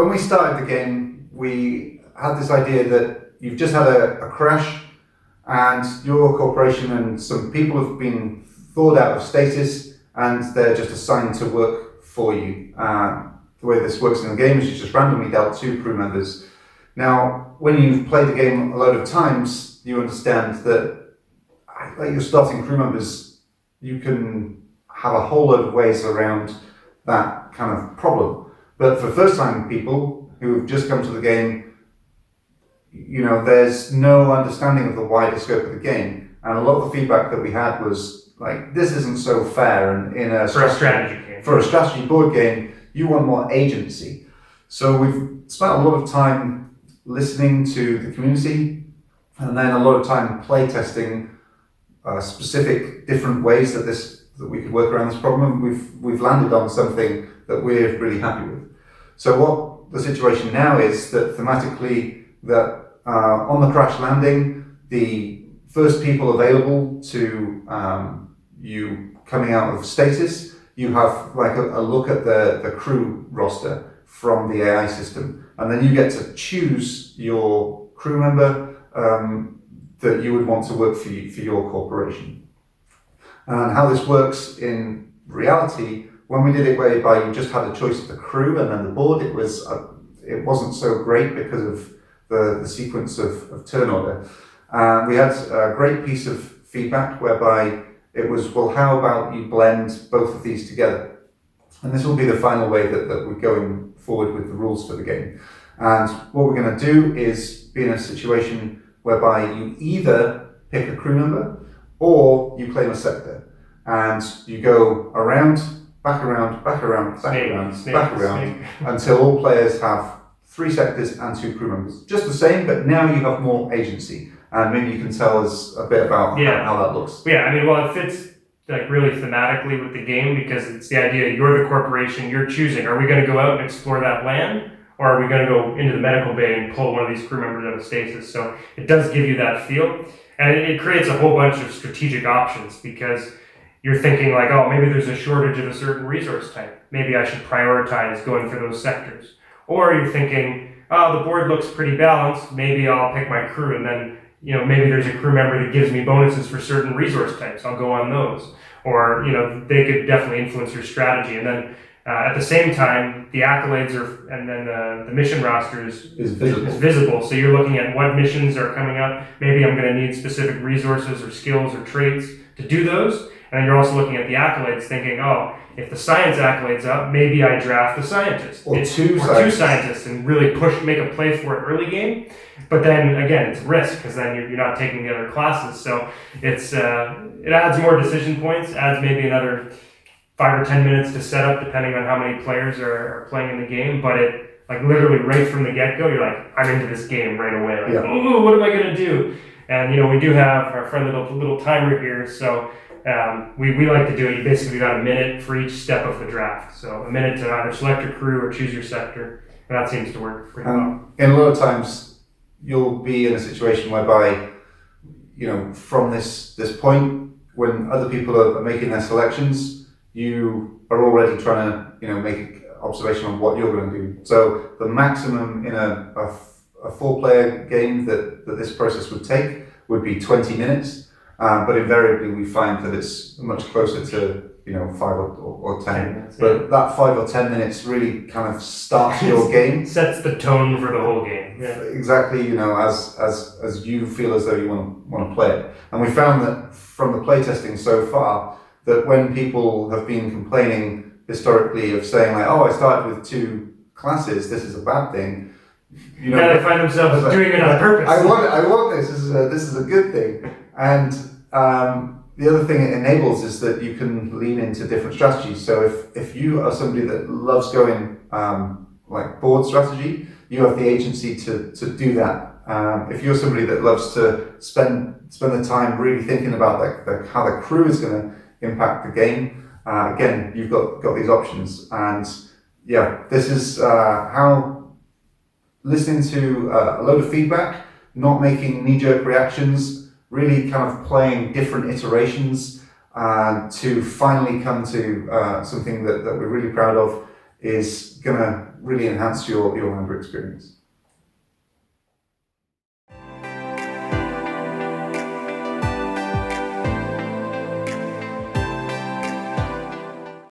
when we started the game, we had this idea that you've just had a crash, and your corporation and some people have been thawed out of status, and they're just assigned to work for you. The way this works in the game is you just randomly dealt 2 crew members. Now, when you've played the game a load of times, you understand that, like your starting crew members, you can have a whole load of ways around that kind of problem. But for first-time people who've just come to the game, there's no understanding of the wider scope of the game. And a lot of the feedback that we had was like, this isn't so fair. And for a strategy board game, you want more agency. So we've spent a lot of time listening to the community, and then a lot of time play testing specific different ways that we could work around this problem. We've landed on something that we're really happy with. So what the situation now is that thematically, that on the crash landing, the first people available to you coming out of status, you have like a look at the crew roster from the AI system, and then you get to choose your crew member that you would want to work for your corporation. And how this works in reality, when we did it whereby you just had a choice of the crew and then the board, it wasn't so great because of the sequence of turn order. We had a great piece of feedback whereby it was, well, how about you blend both of these together? And this will be the final way that we're going forward with the rules for the game. And what we're going to do is be in a situation whereby you either pick a crew member or you claim a sector. And you go around, back around, back around, back around, back around, until all players have 3 sectors and 2 crew members. Just the same, but now you have more agency. And maybe you can tell us a bit about how that looks. Yeah, it fits like really thematically with the game, because it's the idea you're the corporation, you're choosing, are we going to go out and explore that land, or are we going to go into the medical bay and pull one of these crew members out of stasis? So it does give you that feel, and it creates a whole bunch of strategic options, because you're thinking like, oh, maybe there's a shortage of a certain resource type. Maybe I should prioritize going for those sectors. Or you're thinking, oh, the board looks pretty balanced, maybe I'll pick my crew, and then maybe there's a crew member that gives me bonuses for certain resource types. I'll go on those. Or, they could definitely influence your strategy. And then at the same time, the accolades and then the mission roster is visible. So you're looking at what missions are coming up. Maybe I'm going to need specific resources or skills or traits to do those. And then you're also looking at the accolades thinking, oh, if the science accolade's up, maybe I draft a scientist. Or two scientists and really make a play for it early game. But then again, it's risk, because then you're not taking the other classes. So it adds more decision points, adds maybe another 5 or 10 minutes to set up, depending on how many players are playing in the game. But it, like, literally right from the get-go, you're like, I'm into this game right away. Like, oh, what am I going to do? And we do have our friendly little timer here, so we like to do it. You basically got a minute for each step of the draft. So a minute to either select your crew or choose your sector. And that seems to work pretty well. And a lot of times, you'll be in a situation whereby, from this point, when other people are making their selections, you are already trying to, make an observation on what you're going to do. So the maximum in a 4-player game that this process would take would be 20 minutes. But invariably we find that it's much closer to 5 or 10 minutes. But that 5 or 10 minutes really kind of starts your game. Sets the tone for the whole game. Yeah. Exactly, as you feel as though you want to play it. And we found that from the playtesting so far, that when people have been complaining historically of saying like, oh, I started with 2 classes, this is a bad thing. Now they find themselves doing it on purpose. I want this. This is a good thing. And the other thing it enables is that you can lean into different strategies. So if you are somebody that loves going like board strategy, you have the agency to do that. If you're somebody that loves to spend the time really thinking about how the crew is going to impact the game, again, you've got these options. And yeah, this is how listening to a load of feedback, not making knee-jerk reactions, really kind of playing different iterations to finally come to something that we're really proud of, is going to really enhance your Lander experience.